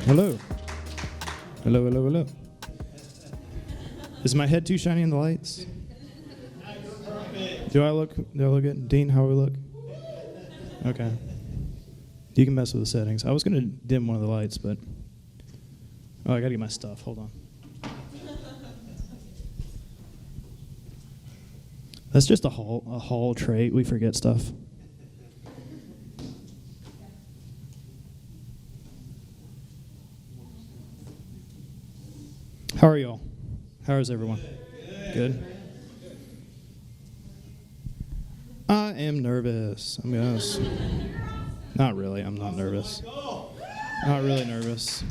Hello. Hello, hello, hello. Is my head too shiny in the lights? Do I look good? Dean, how do we look? Okay. You can mess with the settings. I was going to dim one of the lights, but... Oh, I got to get my stuff. Hold on. That's just a hall trait. We forget stuff. How are y'all? How is everyone? Good. I am nervous. I'm honest. Not really. I'm not nervous. Not really nervous.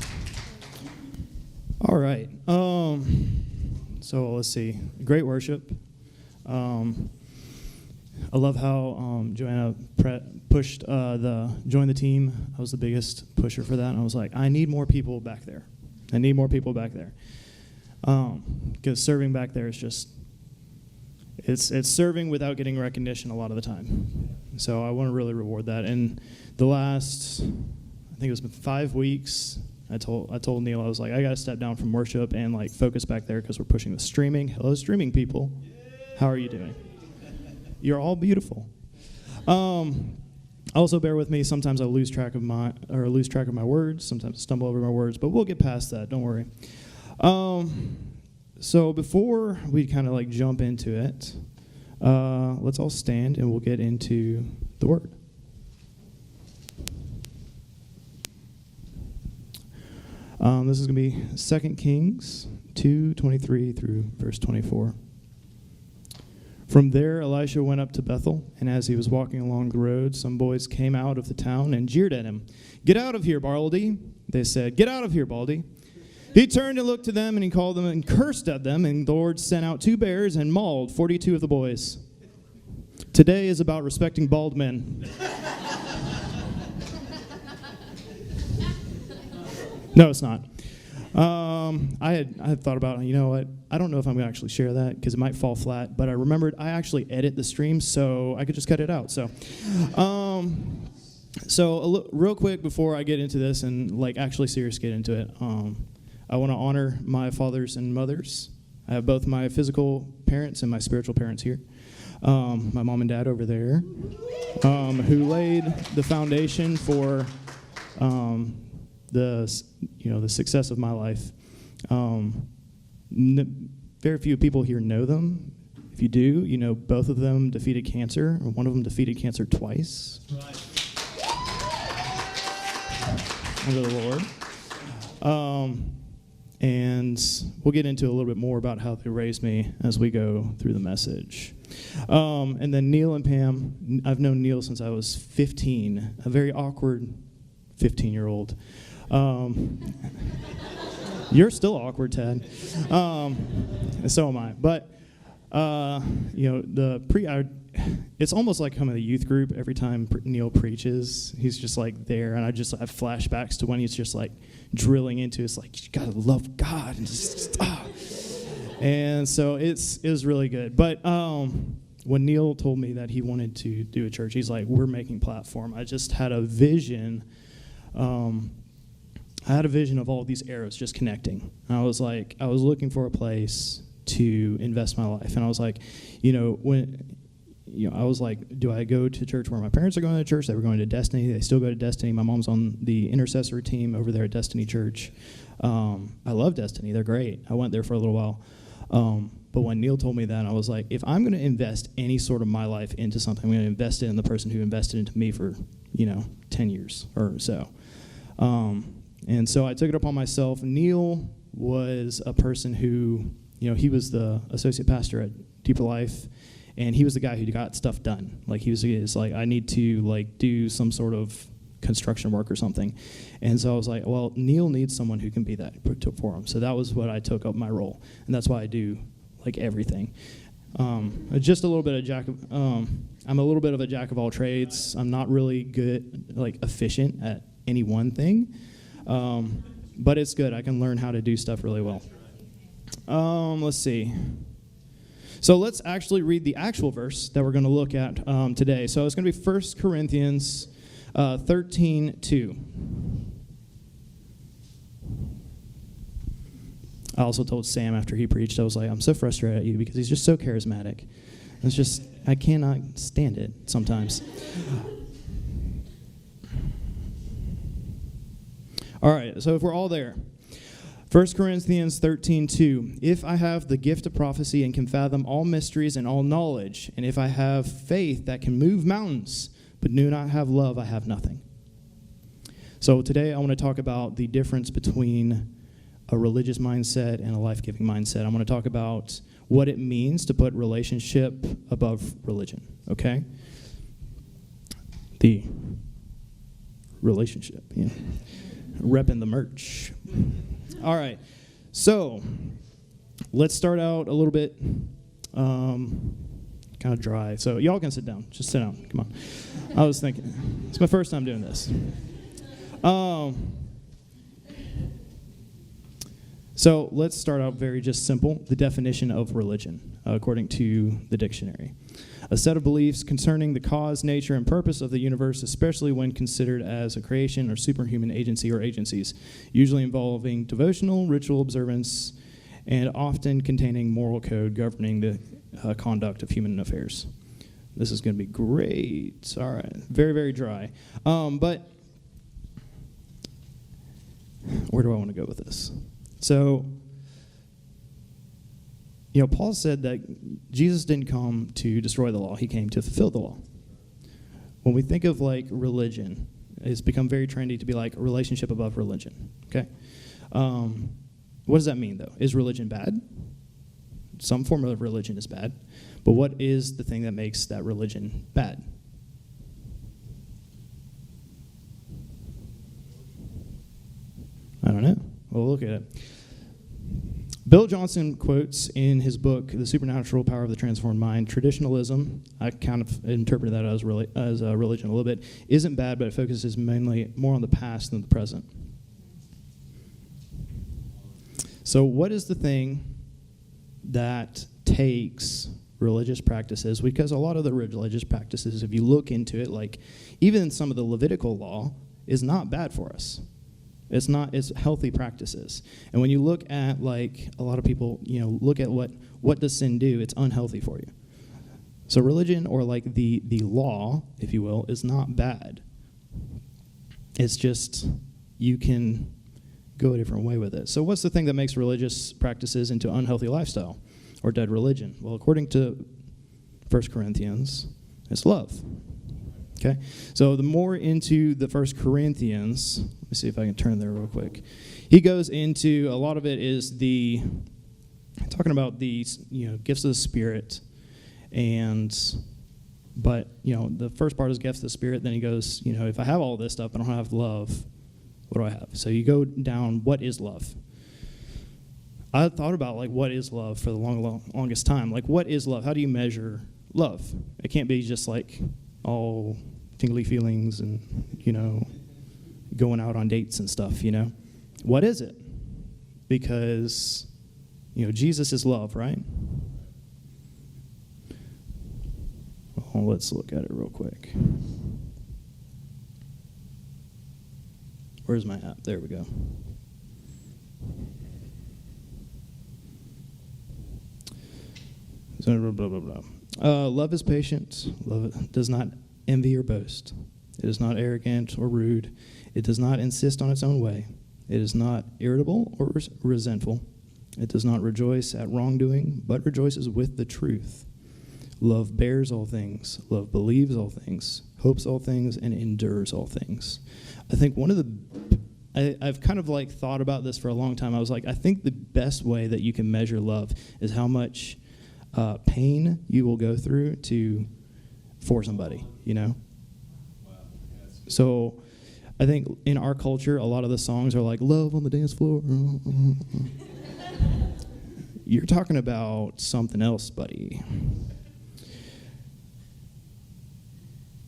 All right. So let's see. Great worship. I love how Joanna pushed the join the team. I was the biggest pusher for that, and I was like, I need more people back there. I need more people back there. Because serving back there is just, it's serving without getting recognition a lot of the time. So I want to really reward that. And the last, I think it was 5 weeks, I told Neil, I was like, I got to step down from worship and like focus back there because we're pushing the streaming. Hello, streaming people. How are you doing? You're all beautiful. Also, bear with me. Sometimes I lose track of my words. Sometimes I stumble over my words, but we'll get past that. Don't worry. So before we kind of like jump into it, let's all stand and we'll get into the word. This is going to be 2 Kings 2:23 through verse 24. From there, Elisha went up to Bethel, and as he was walking along the road, some boys came out of the town and jeered at him. "Get out of here, Baldy," they said. "Get out of here, Baldy." He turned and looked to them, and he called them and cursed at them, and the Lord sent out 2 bears and mauled 42 of the boys. Today is about respecting bald men. No, it's not. I had thought about, you know what, I don't know if I'm going to actually share that because it might fall flat, but I remembered I actually edit the stream, so I could just cut it out. So real quick before I get into this and like actually serious get into it, I want to honor my fathers and mothers. I have both my physical parents and my spiritual parents here. My mom and dad over there, who laid the foundation for the success of my life. Very few people here know them. If you do, you know both of them defeated cancer, or one of them defeated cancer twice. Right. Under the Lord. And we'll get into a little bit more about how they raised me as we go through the message. And then Neil and Pam, I've known Neil since I was 15, a very awkward 15-year-old. You're still awkward, Ted. So am I. But, it's almost like coming to the youth group every time Neil preaches. He's just like there, and I have flashbacks to when he's just like drilling into it's like, you gotta love God. And so it was really good. But when Neil told me that he wanted to do a church, he's like, we're making platform. I just had a vision. I had a vision of all of these arrows just connecting. I was looking for a place to invest my life. And I was like, I was like, do I go to church where my parents are going to church? They were going to Destiny. They still go to Destiny. My mom's on the intercessor team over there at Destiny Church. I love Destiny. They're great. I went there for a little while. But when Neil told me that, I was like, if I'm going to invest any sort of my life into something, I'm going to invest it in the person who invested into me for, 10 years or so. And so I took it upon myself. Neil was a person who, he was the associate pastor at Deeper Life, and he was the guy who got stuff done. Like he was like, I need to like do some sort of construction work or something. And so I was like, well, Neil needs someone who can be that for him. So that was what I took up my role, and that's why I do like everything. Just a little bit of I'm a little bit of a jack of all trades. I'm not really good, like efficient at any one thing. But it's good. I can learn how to do stuff really well. Let's see. So let's actually read the actual verse that we're going to look at today. So it's going to be 1 Corinthians 13:2. I also told Sam after he preached, I was like, I'm so frustrated at you because he's just so charismatic. It's just, I cannot stand it sometimes. All right, so if we're all there, 1 Corinthians 13:2, if I have the gift of prophecy and can fathom all mysteries and all knowledge, and if I have faith that can move mountains, but do not have love, I have nothing. So today I want to talk about the difference between a religious mindset and a life-giving mindset. I want to talk about what it means to put relationship above religion, okay? The relationship, yeah. Repping the merch. All right, so let's start out a little bit kind of dry. So y'all can sit down. Just sit down. Come on. I was thinking, it's my first time doing this. So let's start out very just simple. The definition of religion, according to the dictionary. A set of beliefs concerning the cause, nature, and purpose of the universe, especially when considered as a creation or superhuman agency or agencies, usually involving devotional, ritual observance, and often containing moral code governing the conduct of human affairs. This is going to be great. All right. Very, very dry. But where do I want to go with this? So, Paul said that Jesus didn't come to destroy the law. He came to fulfill the law. When we think of, religion, it's become very trendy to be like a relationship above religion, okay? What does that mean, though? Is religion bad? Some form of religion is bad. But what is the thing that makes that religion bad? I don't know. Well, look at it. Bill Johnson quotes in his book, The Supernatural Power of the Transformed Mind, traditionalism, I kind of interpret that as religion a little bit, isn't bad, but it focuses mainly more on the past than the present. So what is the thing that takes religious practices? Because a lot of the religious practices, if you look into it, even some of the Levitical law is not bad for us. It's healthy practices. And when you look at, a lot of people, look at what does sin do, it's unhealthy for you. So religion, or the law, if you will, is not bad. It's just you can go a different way with it. So what's the thing that makes religious practices into unhealthy lifestyle or dead religion? Well, according to 1 Corinthians, it's love. Okay, so the more into the 1 Corinthians, let me see if I can turn there real quick. He goes into, a lot of it is talking about the gifts of the Spirit, but the first part is gifts of the Spirit. Then he goes, if I have all this stuff, but I don't have love, what do I have? So you go down, what is love? I thought about what is love for the longest time. What is love? How do you measure love? It can't be just all tingly feelings and, going out on dates and stuff, What is it? Because, Jesus is love, right? Well, let's look at it real quick. Where's my app? There we go. So, blah, blah, blah. Love is patient. Love does not envy or boast. It is not arrogant or rude. It does not insist on its own way. It is not irritable or resentful. It does not rejoice at wrongdoing, but rejoices with the truth. Love bears all things. Love believes all things, hopes all things, and endures all things. I think I've kind of thought about this for a long time. I was I think the best way that you can measure love is how much pain you will go through for somebody, So I think in our culture, a lot of the songs are love on the dance floor. You're talking about something else, buddy.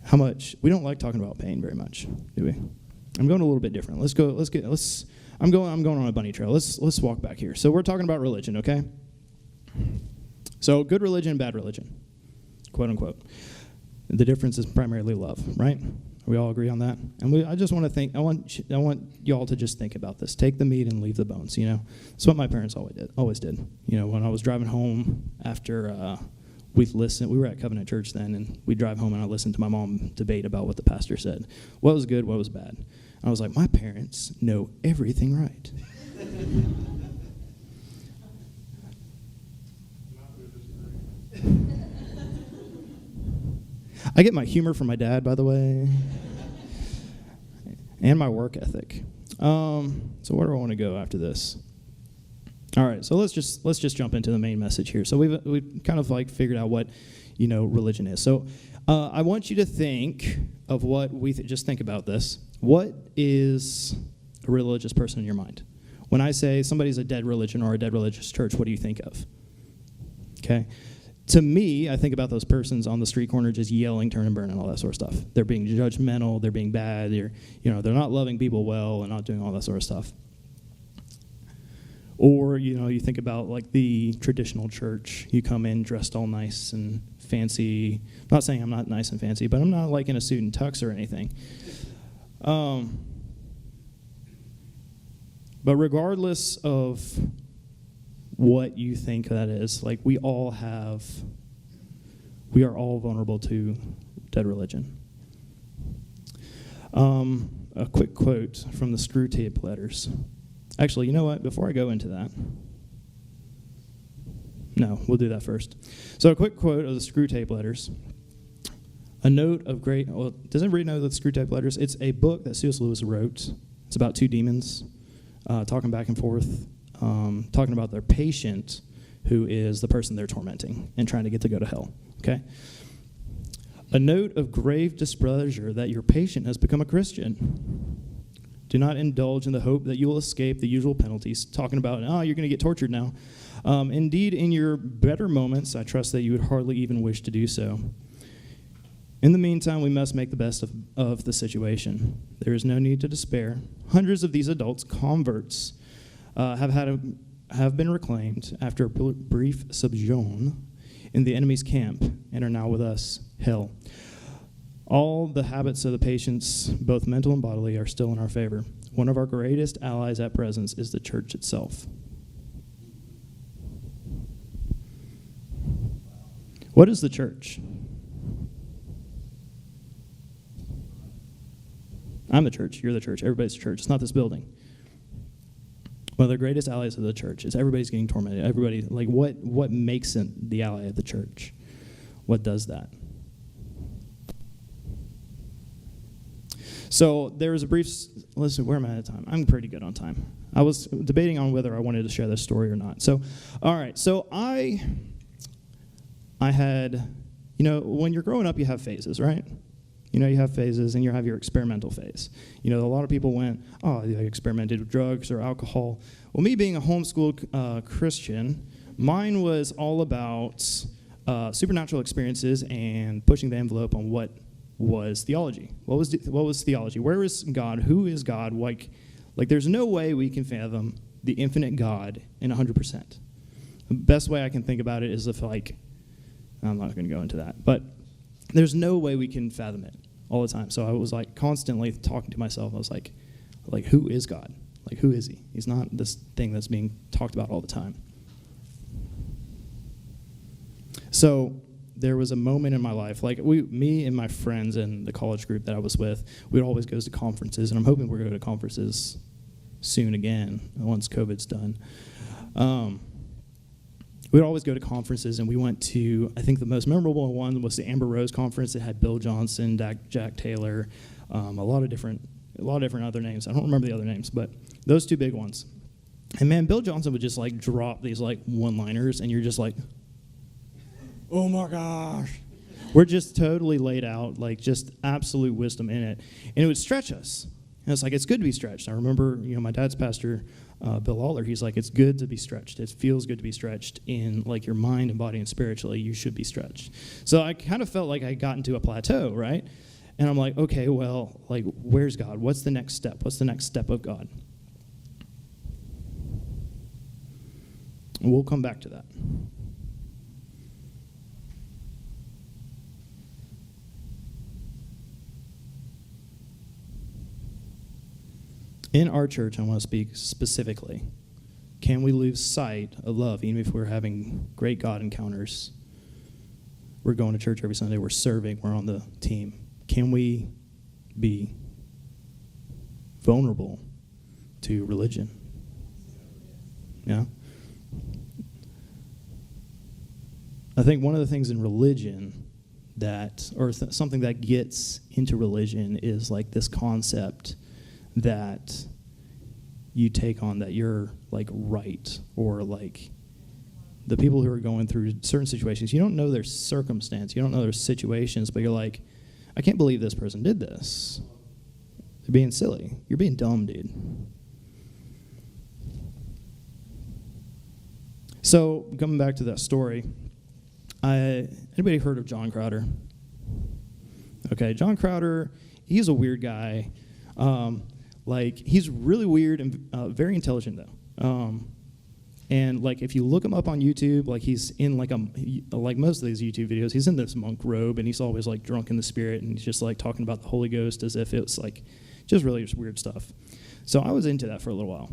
How much? We don't like talking about pain very much, do we? I'm going a little bit different. I'm going on a bunny trail. Let's walk back here. So we're talking about religion, okay? So good religion, bad religion, quote unquote. The difference is primarily love, right? We all agree on that? And I just want to think, I want y'all to just think about this. Take the meat and leave the bones, That's what my parents always did. When I was driving home after we were at Covenant Church then, and we'd drive home and I listened to my mom debate about what the pastor said. What was good, what was bad. I was like, my parents know everything right. I get my humor from my dad, by the way, and my work ethic. So where do I want to go after this? All right, so let's just jump into the main message here. So we've kind of like figured out what religion is. So I want you to think of what just think about this. What is a religious person in your mind? When I say somebody's a dead religion or a dead religious church, what do you think of? Okay. To me, I think about those persons on the street corner just yelling, turn and burn, and all that sort of stuff. They're being judgmental. They're being bad. They're not loving people well and not doing all that sort of stuff. Or, you think about like the traditional church. You come in dressed all nice and fancy. I'm not saying I'm not nice and fancy, but I'm not like in a suit and tux or anything. But regardless of what you think that is, like we are all vulnerable to dead religion. A quick quote from the Screwtape Letters. Actually, you know what? Before I go into that, no, we'll do that first. So a quick quote of the Screwtape Letters. A note of great, well, does everybody know the Screwtape Letters? It's a book that C.S. Lewis wrote. It's about two demons talking back and forth, talking about their patient, who is the person they're tormenting and trying to get to go to hell, okay? A note of grave displeasure that your patient has become a Christian. Do not indulge in the hope that you will escape the usual penalties, talking about, you're going to get tortured now. Indeed, in your better moments, I trust that you would hardly even wish to do so. In the meantime, we must make the best of the situation. There is no need to despair. Hundreds of these adults, converts, have been reclaimed after a brief sojourn in the enemy's camp and are now with us. Hell. All the habits of the patients, both mental and bodily, are still in our favor. One of our greatest allies at present is the church itself. What is the church? I'm the church. You're the church. Everybody's the church. It's not this building. One of the greatest allies of the church is everybody's getting tormented. Everybody, like, what makes it the ally of the church? What does that? So there was a brief, listen, where am I at time? I'm pretty good on time. I was debating on whether I wanted to share this story or not. So, all right, so I had, when you're growing up, you have phases, right? You have phases, and you have your experimental phase. A lot of people went, they experimented with drugs or alcohol. Well, me being a homeschooled Christian, mine was all about supernatural experiences and pushing the envelope on what was theology. What was theology? Where is God? Who is God? Like there's no way we can fathom the infinite God in 100%. The best way I can think about it is if I'm not going to go into that, but there's no way we can fathom it all the time. So I was constantly talking to myself. I was like, who is God? Who is he? He's not this thing that's being talked about all the time. So there was a moment in my life, me and my friends in the college group that I was with, we'd always go to conferences, and I'm hoping we're going to conferences soon again once COVID's done. We'd always go to conferences, and we went to, I think the most memorable one was the Amber Rose conference. It had Bill Johnson, Jack Taylor, a lot of different other names. I don't remember the other names, but those two big ones. And man, Bill Johnson would just drop these one-liners, and you're just like, oh my gosh. We're just totally laid out, just absolute wisdom in it. And it would stretch us. And it's it's good to be stretched. I remember, my dad's pastor, Bill Lawler, he's it's good to be stretched. It feels good to be stretched in your mind and body and spiritually. You should be stretched. So I kind of felt like I got into a plateau, right? And I'm okay, well, where's God? What's the next step? What's the next step of God? And we'll come back to that. in our church, I want to speak specifically. Can we lose sight of love, even if we're having great God encounters? We're going to church every Sunday, we're serving, we're on the team. Can we be vulnerable to religion? Yeah? I think one of the things in religion something that gets into religion is like this concept that you take on that you're like right, or like the people who are going through certain situations, you don't know their circumstance, you don't know their situations, but you're like, I can't believe this person did this. They're being silly. You're being dumb, dude. So coming back to that story, anybody heard of John Crowder? Okay, John Crowder, he's a weird guy. He's really weird and very intelligent, though. And like, if you look him up on YouTube, like he's in like most of these YouTube videos, he's in this monk robe, and he's always like drunk in the spirit, and he's just like talking about the Holy Ghost as if it's like just really just weird stuff. So I was into that for a little while,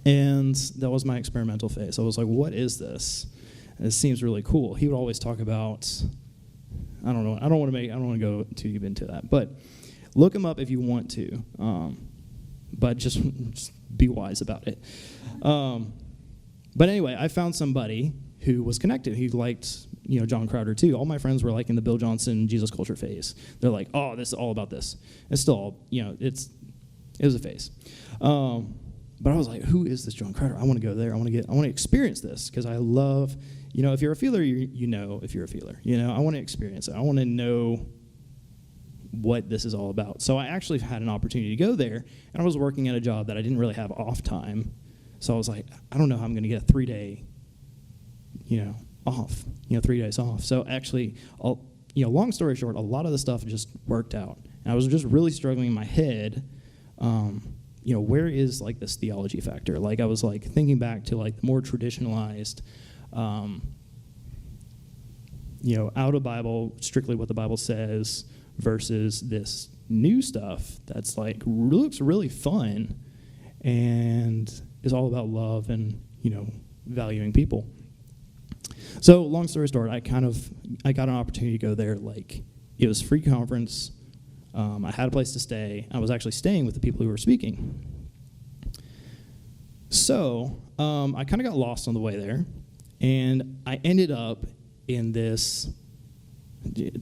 and that was my experimental phase. I was like, what is this? And it seems really cool. He would always talk about, I don't know, I don't want to go too deep into that, but look him up if you want to, but just be wise about it. But anyway, I found somebody who was connected. He liked, John Crowder too. All my friends were like in the Bill Johnson Jesus culture phase. They're like, oh, this is all about this. It's still all, it was a phase. But I was like, who is this John Crowder? I want to go there. I want to experience this, because I love, if you're a feeler, you know if you're a feeler. I want to experience it. I want to know what this is all about. So I actually had an opportunity to go there, and I was working at a job that I didn't really have off time. So I was like, I don't know how I'm going to get a 3-day, off, 3 days off. So actually, long story short, a lot of the stuff just worked out. And I was just really struggling in my head, where is like this theology factor? Like I was like thinking back to like the more traditionalized, out of Bible, strictly what the Bible says, versus this new stuff that's like looks really fun and is all about love and, valuing people. So long story short, I got an opportunity to go there. Like, it was free conference. I had a place to stay. I was actually staying with the people who were speaking. So I kind of got lost on the way there, and I ended up in this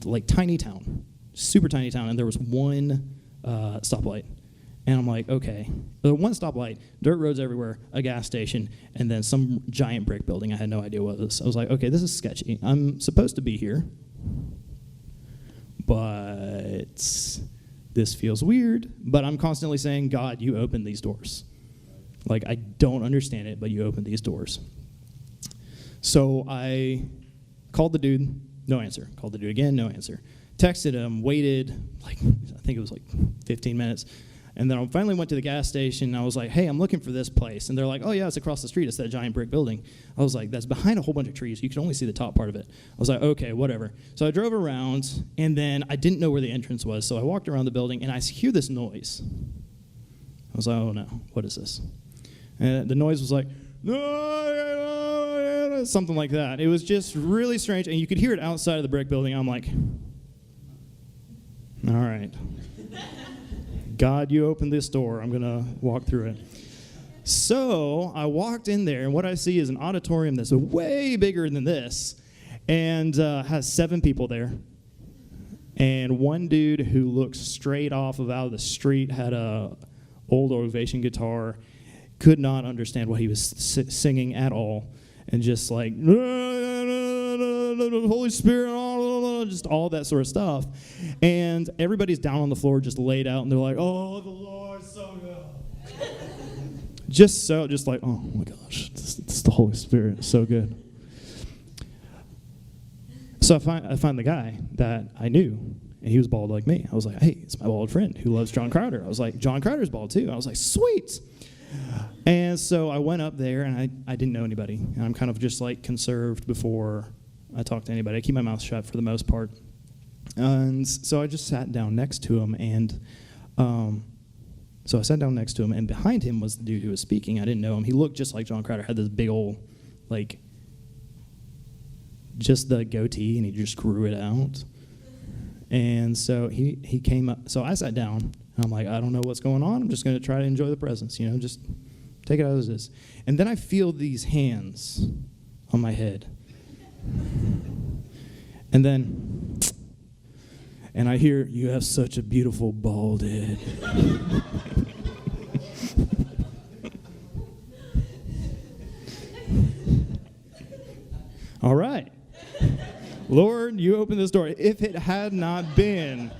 like tiny town, super tiny town, and there was one stoplight. And I'm like, okay, one stoplight, dirt roads everywhere, a gas station, and then some giant brick building. I had no idea what it was. I was like, okay, this is sketchy. I'm supposed to be here, but this feels weird. But I'm constantly saying, God, you open these doors. Like, I don't understand it, but you open these doors. So I called the dude, no answer. Called the dude again, no answer. Texted him, waited, I think it was 15 minutes. And then I finally went to the gas station, and I was like, hey, I'm looking for this place. And they're like, oh, yeah, it's across the street. It's that giant brick building. I was like, that's behind a whole bunch of trees. You can only see the top part of it. I was like, okay, whatever. So I drove around, and then I didn't know where the entrance was. So I walked around the building, and I hear this noise. I was like, oh, no, what is this? And the noise was like, something like that. It was just really strange, and you could hear it outside of the brick building. I'm like, all right. God, you opened this door. I'm going to walk through it. So I walked in there, and what I see is an auditorium that's way bigger than this, and has 7 people there. And one dude who looks straight off of out of the street had a old Ovation guitar, could not understand what he was singing at all, and just like, Holy Spirit, just all that sort of stuff. And everybody's down on the floor, just laid out, and they're like, oh, the Lord's so good. just like, oh my gosh, it's the Holy Spirit, it's so good. So I find the guy that I knew, and he was bald like me. I was like, hey, it's my bald friend who loves John Crowder. I was like, John Crowder's bald too. I was like, sweet. And so I went up there, and I didn't know anybody. And I'm kind of just like conserved before I talk to anybody. I keep my mouth shut for the most part. And so I just sat down next to him, and So I sat down next to him, and behind him was the dude who was speaking. I didn't know him. He looked just like John Crowder, had this big old, like, just the goatee, and he just grew it out. And so he came up. So I sat down, and I'm like, I don't know what's going on. I'm just going to try to enjoy the presence, just take it as it is. And then I feel these hands on my head. And then, and I hear, you have such a beautiful bald head. All right. Lord, you opened this door. If it had not been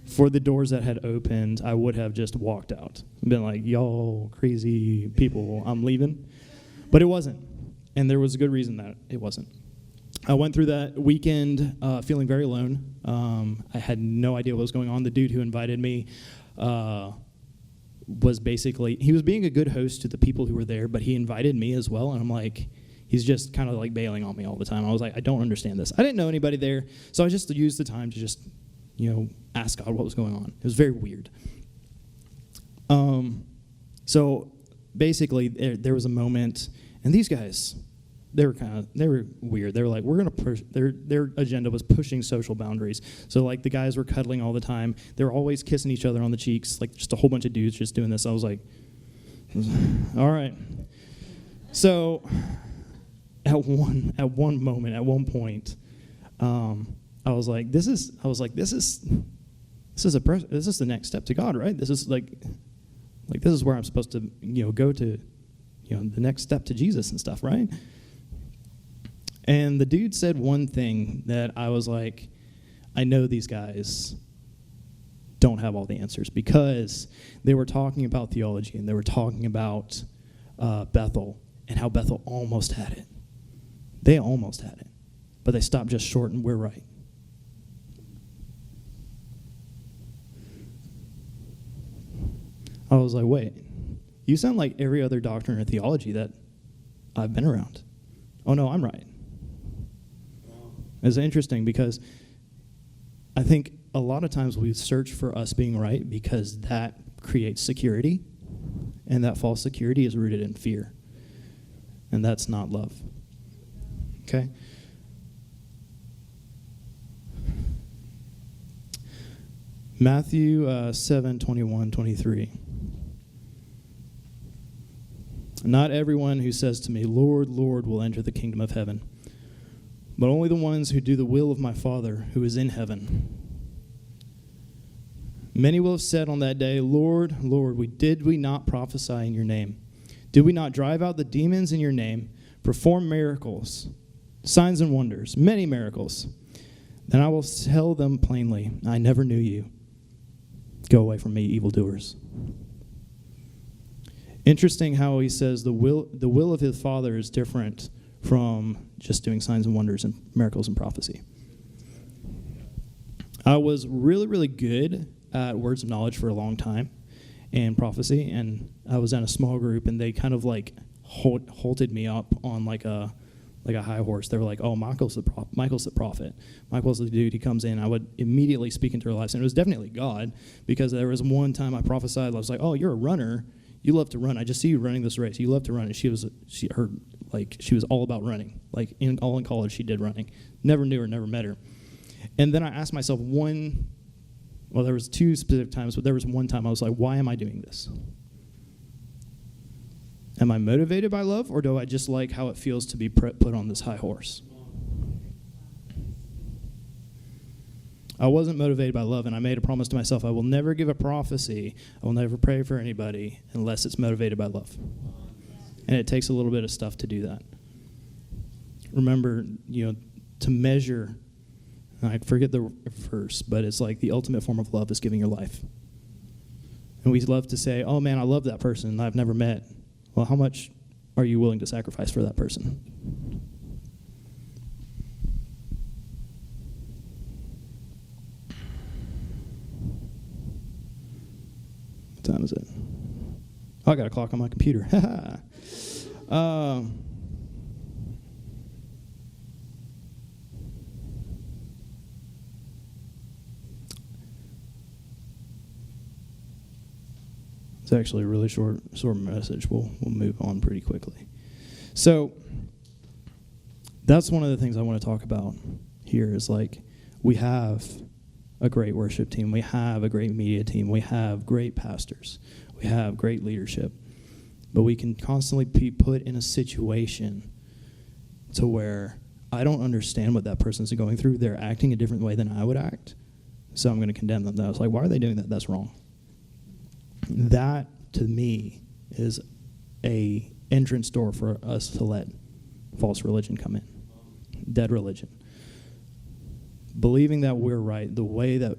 for the doors that had opened, I would have just walked out. Been like, y'all crazy people, I'm leaving. But it wasn't. And there was a good reason that it wasn't. I went through that weekend feeling very alone. I had no idea what was going on. The dude who invited me was basically, he was being a good host to the people who were there, but he invited me as well. And I'm like, he's just kind of like bailing on me all the time. I was like, I don't understand this. I didn't know anybody there, so I just used the time to just, ask God what was going on. It was very weird. So basically, there was a moment, and these guys, they were weird. They were like, we're gonna push. Their agenda was pushing social boundaries. So like the guys were cuddling all the time. They were always kissing each other on the cheeks, like just a whole bunch of dudes just doing this. I was like, all right. So at one point, I was like, this is the next step to God, right? This is like this is where I'm supposed to, go to, the next step to Jesus and stuff, right? And the dude said one thing that I was like, I know these guys don't have all the answers, because they were talking about theology and they were talking about Bethel and how Bethel almost had it. They almost had it, but they stopped just short, and we're right. I was like, wait, you sound like every other doctrine or theology that I've been around. Oh, no, I'm right. It's interesting because I think a lot of times we search for us being right because that creates security, and that false security is rooted in fear, and that's not love. Okay? Matthew 7:21-23. Not everyone who says to me, Lord, Lord, will enter the kingdom of heaven, but only the ones who do the will of my Father who is in heaven. Many will have said on that day, Lord, Lord, did we not prophesy in your name? Did we not drive out the demons in your name, perform miracles, signs and wonders, many miracles? Then I will tell them plainly, I never knew you. Go away from me, evildoers. Interesting how he says the will of his Father is different from just doing signs and wonders and miracles and prophecy. I was really, really good at words of knowledge for a long time and prophecy, and I was in a small group, and they kind of like halted me up on like a high horse. They were like, oh, Michael's the prophet. Michael's the dude. He comes in. I would immediately speak into their lives, and it was definitely God, because there was one time I prophesied. I was like, oh, you're a runner. You love to run. I just see you running this race. You love to run. And she was all about running. Like in college, she did running. Never knew her, never met her. And then I asked myself there was two specific times, but there was one time I was like, why am I doing this? Am I motivated by love, or do I just like how it feels to be put on this high horse? I wasn't motivated by love, and I made a promise to myself, I will never give a prophecy, I will never pray for anybody unless it's motivated by love. And it takes a little bit of stuff to do that. Remember, to measure, I forget the verse, but it's like the ultimate form of love is giving your life. And we love to say, oh man, I love that person I've never met. Well, how much are you willing to sacrifice for that person? What time is it? Oh, I got a clock on my computer. It's actually a really short message. We'll move on pretty quickly. So that's one of the things I want to talk about here is like we have a great worship team. We have a great media team. We have great pastors. We have great leadership. But we can constantly be put in a situation to where I don't understand what that person's going through. They're acting a different way than I would act. So I'm going to condemn them. I was like, why are they doing that? That's wrong. That, to me, is a entrance door for us to let false religion come in. Dead religion. Believing that we're right, the way that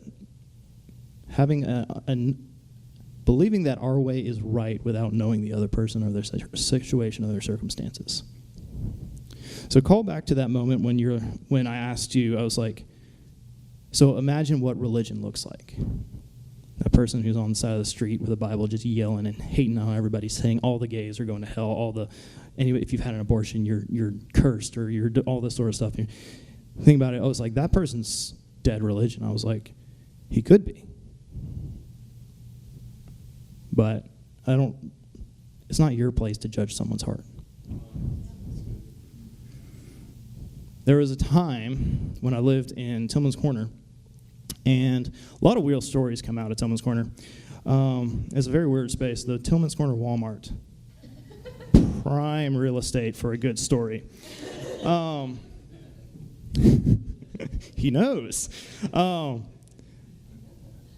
believing that our way is right without knowing the other person or their situation or their circumstances. So call back to that moment when I asked you, I was like, so imagine what religion looks like. That person who's on the side of the street with a Bible just yelling and hating on everybody, saying all the gays are going to hell, anyway, if you've had an abortion, you're cursed, or you're all this sort of stuff. Think about it, I was like, that person's dead religion. I was like, he could be. But it's not your place to judge someone's heart. There was a time when I lived in Tillman's Corner, and a lot of real stories come out of Tillman's Corner. It's a very weird space. The Tillman's Corner Walmart. Prime real estate for a good story. He knows.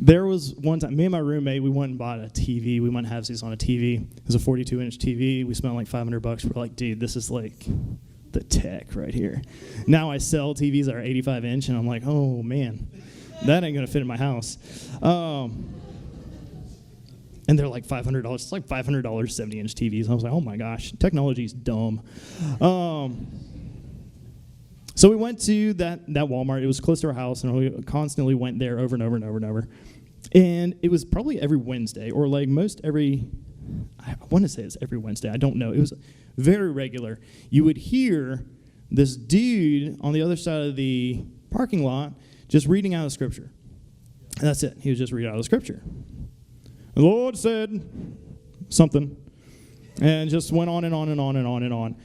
There was one time, me and my roommate, we went and bought a TV. We went halvesies on a TV. It was a 42-inch TV. We spent like $500. We're like, dude, this is like the tech right here. Now I sell TVs that are 85-inch, and I'm like, oh, man, that ain't going to fit in my house. And they're like $500. It's like $500 70-inch TVs. I was like, oh, my gosh, technology's dumb. So we went to that Walmart. It was close to our house, and we constantly went there over and over and over and over. And it was probably every Wednesday, or like I want to say it's every Wednesday. I don't know. It was very regular. You would hear this dude on the other side of the parking lot just reading out of Scripture. And that's it. He was just reading out of Scripture. The Lord said something, and just went on and on and on and on and on.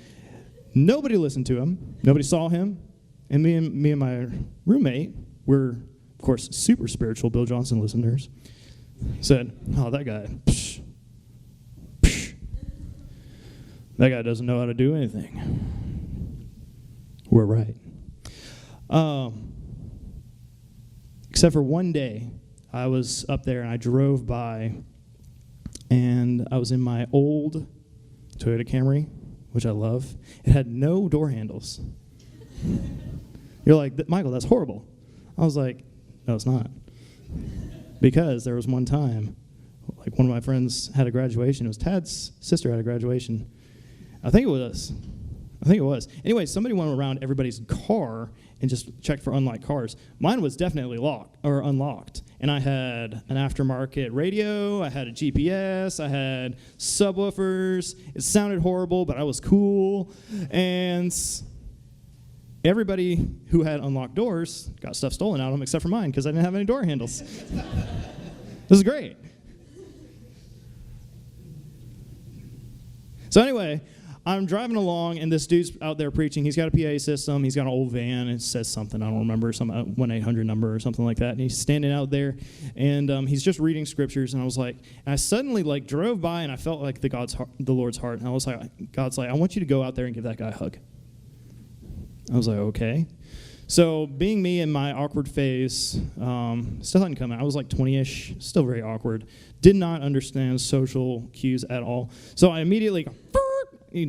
Nobody listened to him. Nobody saw him. And me and my roommate were, of course, super spiritual Bill Johnson listeners. Said, oh, that guy, that guy doesn't know how to do anything. We're right. Except for one day, I was up there and I drove by, and I was in my old Toyota Camry, which I love. It had no door handles. You're like, Michael, that's horrible. I was like, no, it's not. Because there was one time, like one of my friends had a graduation. It was Tad's sister had a graduation. I think it was. Anyway, somebody went around everybody's car and just checked for unlocked cars. Mine was definitely unlocked. And I had an aftermarket radio, I had a GPS, I had subwoofers. It sounded horrible, but I was cool. And everybody who had unlocked doors got stuff stolen out of them except for mine because I didn't have any door handles. This is great. So anyway, I'm driving along, and this dude's out there preaching. He's got a PA system. He's got an old van. It says something. I don't remember, some 1-800 number or something like that. And he's standing out there, and he's just reading scriptures. And I was like, and I suddenly like drove by, and I felt like the Lord's heart. And I was like, God's like, I want you to go out there and give that guy a hug. I was like, okay. So being me in my awkward phase, still hadn't come out. I was like 20-ish, still very awkward. Did not understand social cues at all. So I immediately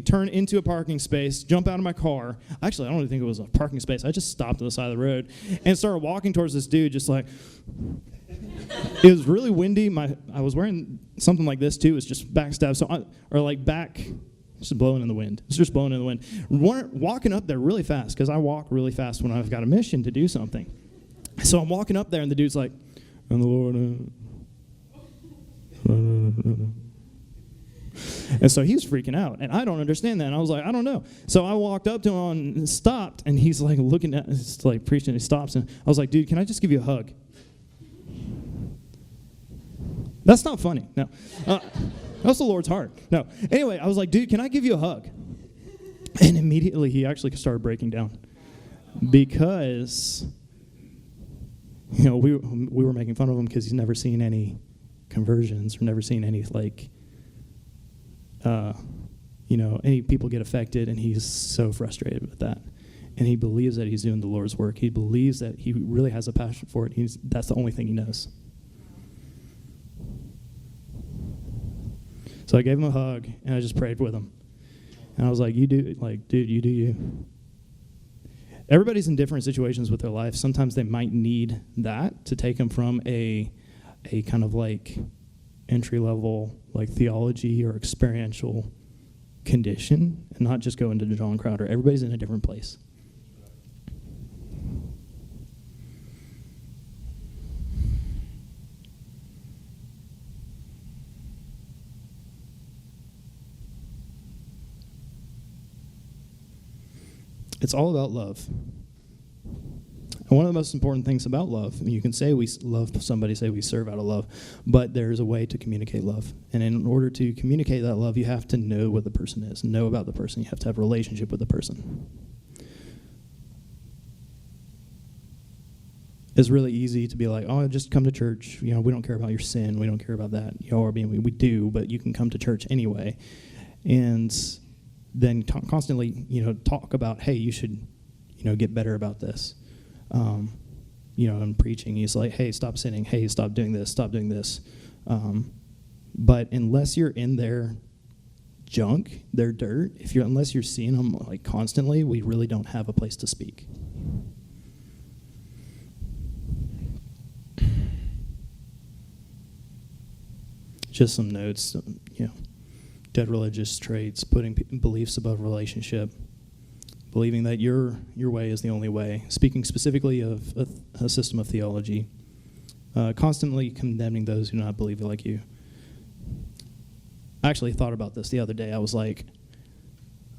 turn into a parking space, jump out of my car. Actually, I don't even think it was a parking space. I just stopped on the side of the road and started walking towards this dude just like, it was really windy. I was wearing something like this too. It was just backstab. Just blowing in the wind. It's just blowing in the wind. Walking up there really fast, because I walk really fast when I've got a mission to do something. So I'm walking up there, and the dude's like, and the Lord... And so he's freaking out, and I don't understand that. And I was like, I don't know. So I walked up to him and stopped, and he's like looking at, it's like preaching, and he stops, and I was like, dude, can I just give you a hug? That's not funny. No. That's the Lord's heart. No. Anyway, I was like, dude, can I give you a hug? And immediately he actually started breaking down because, we were making fun of him because he's never seen any conversions or never seen any, any people get affected, and he's so frustrated with that. And he believes that he's doing the Lord's work. He believes that he really has a passion for it. That's the only thing he knows. So I gave him a hug, and I just prayed with him. And I was like, dude, you do you. Everybody's in different situations with their life. Sometimes they might need that to take them from a kind of entry-level theology or experiential condition, and not just go into John Crowder. Everybody's in a different place. It's all about love. And one of the most important things about love, you can say we love somebody, say we serve out of love, but there's a way to communicate love. And in order to communicate that love, you have to know what the person is, know about the person. You have to have a relationship with the person. It's really easy to be like, oh, just come to church. We don't care about your sin. We don't care about that. We do, but you can come to church anyway. And then constantly, talk about, hey, you should, get better about this. And preaching, he's like, hey, stop sinning. Hey, stop doing this. Stop doing this. But unless you're in their junk, their dirt, unless you're seeing them constantly, we really don't have a place to speak. Just some notes, dead religious traits, putting beliefs above relationship, believing that your way is the only way, speaking specifically of a system of theology, constantly condemning those who do not believe like you. I actually thought about this the other day. I was like,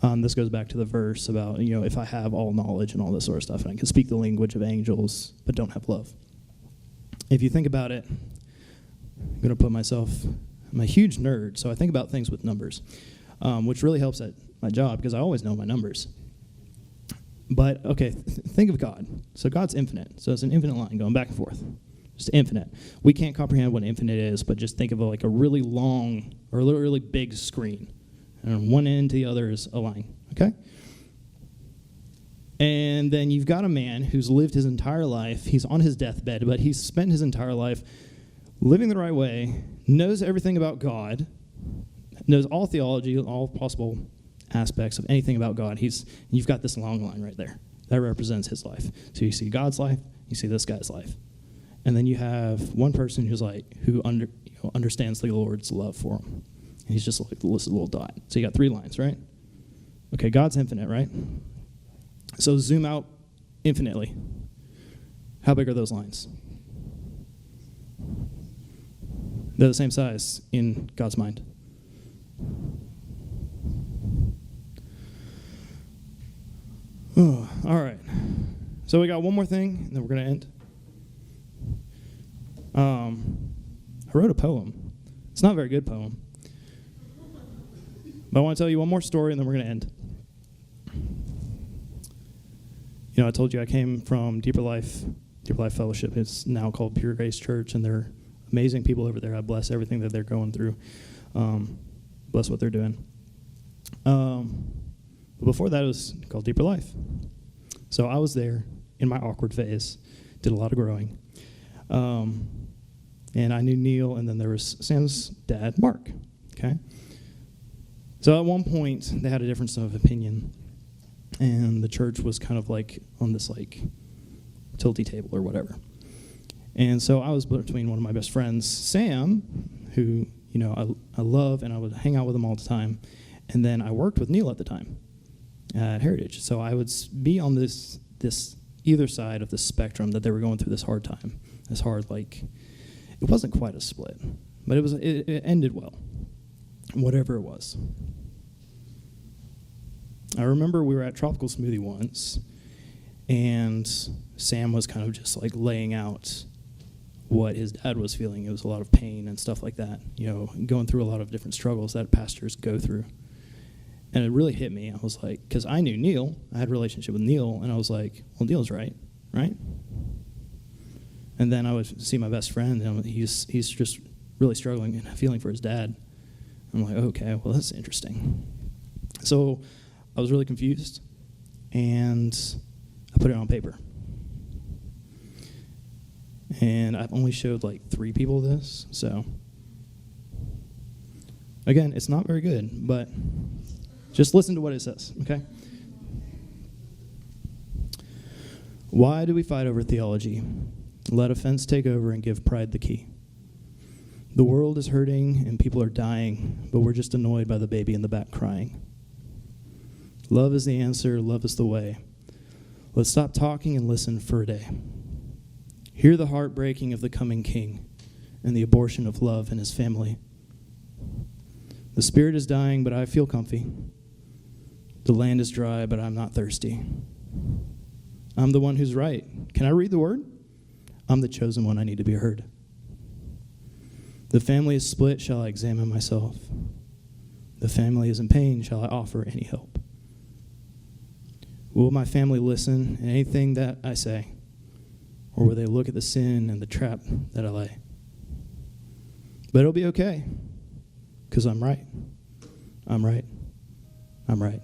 this goes back to the verse about, if I have all knowledge and all this sort of stuff, and I can speak the language of angels, but don't have love. If you think about it, I'm going to put myself, I'm a huge nerd, so I think about things with numbers, which really helps at my job because I always know my numbers. But, okay, think of God. So God's infinite. So it's an infinite line going back and forth. Just infinite. We can't comprehend what infinite is, but just think of it like a really long or a really big screen. And on one end to the other is a line, okay? And then you've got a man who's lived his entire life. He's on his deathbed, but he's spent his entire life living the right way, knows everything about God, knows all theology, all possible aspects of anything about God. You've got this long line right there. That represents his life. So you see God's life, you see this guy's life. And then you have one person who understands the Lord's love for him. And he's just like this little dot. So you got 3 lines, right? Okay, God's infinite, right? So zoom out infinitely. How big are those lines? They're the same size in God's mind. Oh, all right. So we got one more thing, and then we're going to end. I wrote a poem. It's not a very good poem. But I want to tell you one more story, and then we're going to end. I told you I came from Deeper Life Fellowship. It's now called Pure Grace Church, and they're amazing people over there. I bless everything that they're going through. Bless what they're doing. But before that, it was called Deeper Life. So I was there in my awkward phase, did a lot of growing. And I knew Neil, and then there was Sam's dad, Mark. Okay? So at one point, they had a difference of opinion, and the church was kind of on this tilty table or whatever. And so I was between one of my best friends, Sam, who I love, and I would hang out with him all the time. And then I worked with Neil at the time at Heritage. So I would be on this either side of the spectrum that they were going through this hard time. This hard, it wasn't quite a split, but it ended well, whatever it was. I remember we were at Tropical Smoothie once, and Sam was kind of just laying out what his dad was feeling. It was a lot of pain and stuff like that, going through a lot of different struggles that pastors go through. And it really hit me. I was like, because I knew Neil, I had a relationship with Neil, and I was like, well, Neil's right? And then I would see my best friend, and he's just really struggling and feeling for his dad. I'm like, okay, well, that's interesting. So I was really confused, and I put it on paper. And I've only showed like 3 people this, so again, it's not very good, but just listen to what it says, okay? Why do we fight over theology? Let offense take over and give pride the key. The world is hurting and people are dying, but we're just annoyed by the baby in the back crying. Love is the answer, love is the way. Let's stop talking and listen for a day. Hear the heartbreaking of the coming king and the abortion of love in his family. The spirit is dying, but I feel comfy. The land is dry, but I'm not thirsty. I'm the one who's right. Can I read the word? I'm the chosen one. I need to be heard. The family is split. Shall I examine myself? The family is in pain. Shall I offer any help? Will my family listen to anything that I say? Or will they look at the sin and the trap that I lay? But it'll be okay, because I'm right. I'm right. I'm right.